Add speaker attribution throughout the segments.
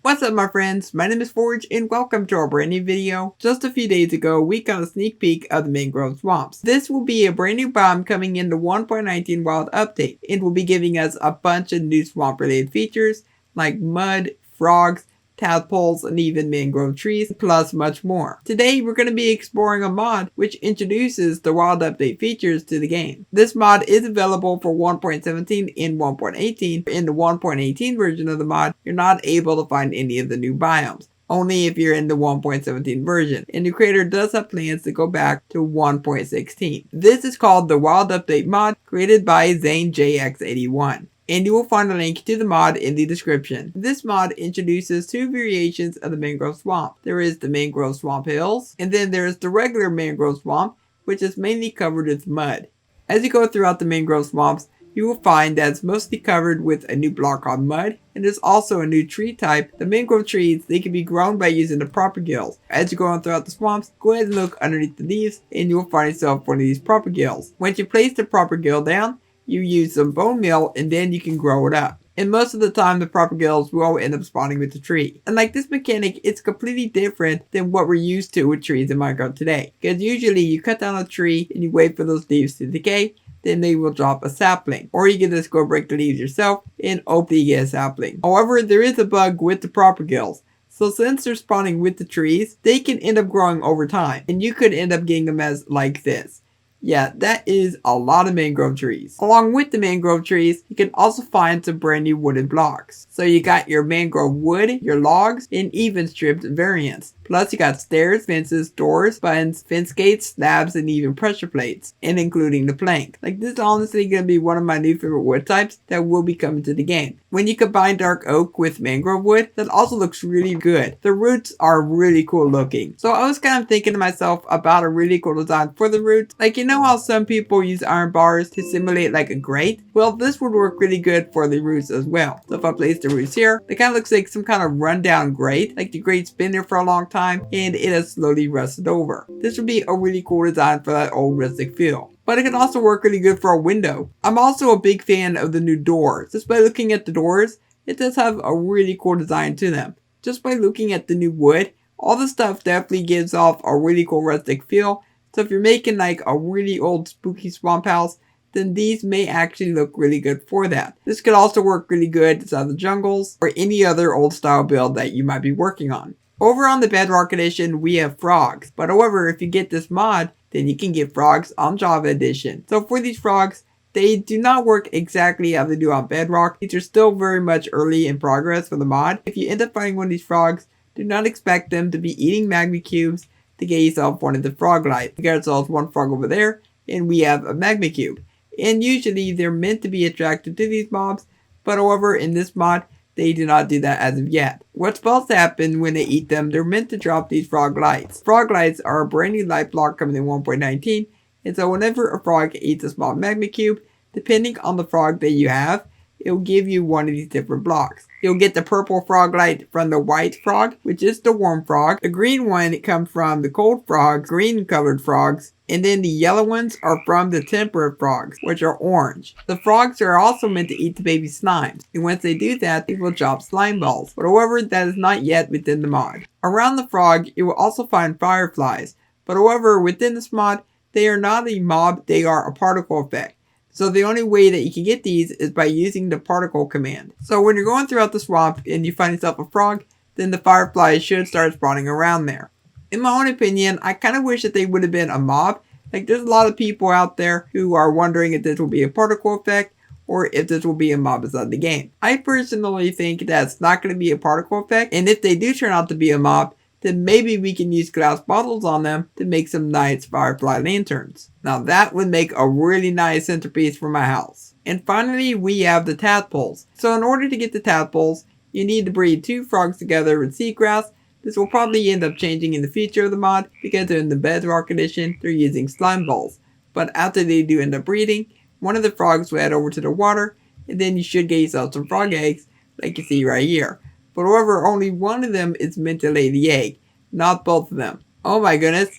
Speaker 1: What's up my friends, my name is Forge and welcome to our brand new video. Just a few days ago we got a sneak peek of the Mangrove Swamps. This will be a brand new biome coming in the 1.19 Wild Update. It will be giving us a bunch of new swamp related features like mud, frogs, tadpoles, and even mangrove trees, plus much more. Today we're going to be exploring a mod which introduces the Wild Update features to the game. This mod is available for 1.17 and 1.18. In the 1.18 version of the mod, you're not able to find any of the new biomes. Only if you're in the 1.17 version, and the creator does have plans to go back to 1.16. This is called the Wild Update mod, created by ZaneJX81. And you will find a link to the mod in the description. This mod introduces two variations of the Mangrove Swamp. There is the Mangrove Swamp Hills, and then there is the regular Mangrove Swamp, which is mainly covered with mud. As you go throughout the Mangrove Swamps, you will find that it's mostly covered with a new block called mud, and there's also a new tree type. The mangrove trees, they can be grown by using the propagills. As you go on throughout the swamps, go ahead and look underneath the leaves, and you'll find yourself one of these propagills. Once you place the propagill down, you use some bone meal and then you can grow it up. And most of the time the propagills will end up spawning with the tree. And like this mechanic, it's completely different than what we're used to with trees in Minecraft today. Because usually you cut down a tree and you wait for those leaves to decay, then they will drop a sapling. Or you can just go break the leaves yourself and hopefully get a sapling. However, there is a bug with the propagills. So since they're spawning with the trees, they can end up growing over time. And you could end up getting them as like this. Yeah, that is a lot of mangrove trees. Along with the mangrove trees, you can also find some brand new wooden blocks. So you got your mangrove wood, your logs, and even stripped variants. Plus you got stairs, fences, doors, buttons, fence gates, slabs, and even pressure plates. And including the plank. Like this is honestly going to be one of my new favorite wood types that will be coming to the game. When you combine dark oak with mangrove wood, that also looks really good. The roots are really cool looking. So I was kind of thinking to myself about a really cool design for the roots. Like you know how some people use iron bars to simulate like a grate? Well, this would work really good for the roots as well. So if I place the roots here, it kind of looks like some kind of rundown grate. Like the grate's been there for a long time and it has slowly rusted over. This would be a really cool design for that old rustic feel. But it can also work really good for a window. I'm also a big fan of the new doors. Just by looking at the doors, it does have a really cool design to them. Just by looking at the new wood, all the stuff definitely gives off a really cool rustic feel. So if you're making like a really old spooky swamp house, then these may actually look really good for that. This could also work really good inside the jungles or any other old style build that you might be working on. Over on the Bedrock Edition, we have frogs. But however, if you get this mod, then you can get frogs on Java Edition. So for these frogs, they do not work exactly how they do on Bedrock. These are still very much early in progress for the mod. If you end up finding one of these frogs, do not expect them to be eating magma cubes to get yourself one of the frog lights. We got ourselves one frog over there, and we have a magma cube. And usually they're meant to be attracted to these mobs, but however in this mod, they do not do that as of yet. What's supposed to happen when they eat them, they're meant to drop these frog lights. Frog lights are a brand new light block coming in 1.19, and so whenever a frog eats a small magma cube, depending on the frog that you have, it will give you one of these different blocks. You'll get the purple frog light from the white frog, which is the warm frog. The green one comes from the cold frogs, green colored frogs. And then the yellow ones are from the temperate frogs, which are orange. The frogs are also meant to eat the baby slimes. And once they do that, they will drop slime balls. But however, that is not yet within the mod. Around the frog, you will also find fireflies. But however, within this mod, they are not a mob, they are a particle effect. So the only way that you can get these is by using the particle command. So when you're going throughout the swamp and you find yourself a frog, then the fireflies should start spawning around there. In my own opinion, I kind of wish that they would have been a mob. Like there's a lot of people out there who are wondering if this will be a particle effect or if this will be a mob inside the game. I personally think that it's not going to be a particle effect, and if they do turn out to be a mob, then maybe we can use glass bottles on them to make some nice firefly lanterns. Now that would make a really nice centerpiece for my house. And finally, we have the tadpoles. So in order to get the tadpoles, you need to breed 2 frogs together with seagrass. This will probably end up changing in the future of the mod because in the Bedrock Edition, they're using slime balls. But after they do end up breeding, one of the frogs will head over to the water, and then you should get yourself some frog eggs like you see right here. But however, only one of them is meant to lay the egg, not both of them. Oh my goodness.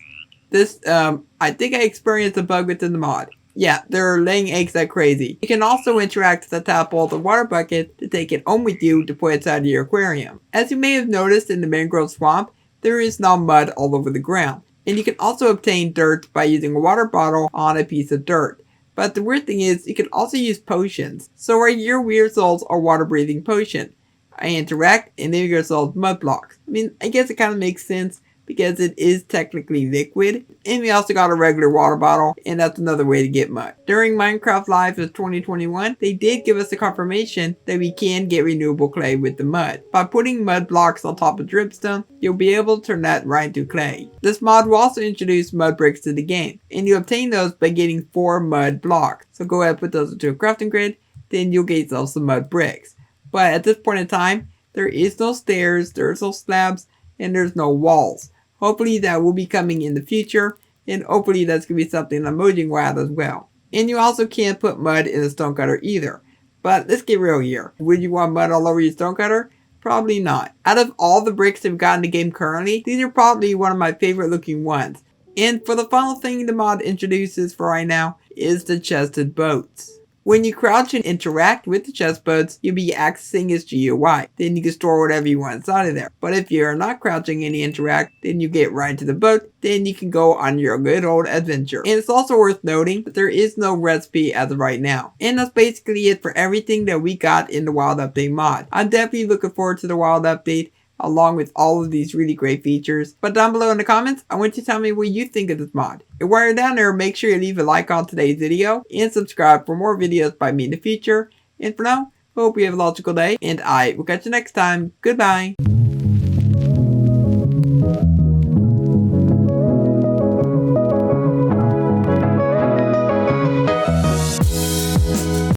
Speaker 1: This, I think I experienced a bug within the mod. Yeah, they're laying eggs like crazy. You can also interact with the tadpole with a water bucket to take it home with you to put inside your aquarium. As you may have noticed in the Mangrove Swamp, there is now mud all over the ground. And you can also obtain dirt by using a water bottle on a piece of dirt. But the weird thing is, you can also use potions. So right here, we results a water-breathing potion. I interact, and then we results mud blocks. I mean, I guess it kind of makes sense because it is technically liquid. And we also got a regular water bottle, and that's another way to get mud. During Minecraft Live of 2021, they did give us a confirmation that we can get renewable clay with the mud. By putting mud blocks on top of dripstone, you'll be able to turn that right into clay. This mod will also introduce mud bricks to the game, and you obtain those by getting 4 mud blocks. So go ahead and put those into a crafting grid, then you'll get yourself some mud bricks. But at this point in time, there is no stairs, there's no slabs, and there's no walls. Hopefully that will be coming in the future, and hopefully that's going to be something that Mojang will add as well. And you also can't put mud in a stonecutter either. But let's get real here. Would you want mud all over your stonecutter? Probably not. Out of all the bricks that we've got in the game currently, these are probably one of my favorite looking ones. And for the final thing the mod introduces for right now is the chested boats. When you crouch and interact with the chest boats, you'll be accessing its GUI. Then you can store whatever you want inside of there. But if you're not crouching and you interact, then you get right to the boat. Then you can go on your good old adventure. And it's also worth noting that there is no recipe as of right now. And that's basically it for everything that we got in the Wild Update mod. I'm definitely looking forward to the Wild Update, along with all of these really great features. But down below in the comments, I want you to tell me what you think of this mod. And while you're down there, make sure you leave a like on today's video and subscribe for more videos by me in the future. And for now, hope you have a logical day, and I will catch you next time. Goodbye.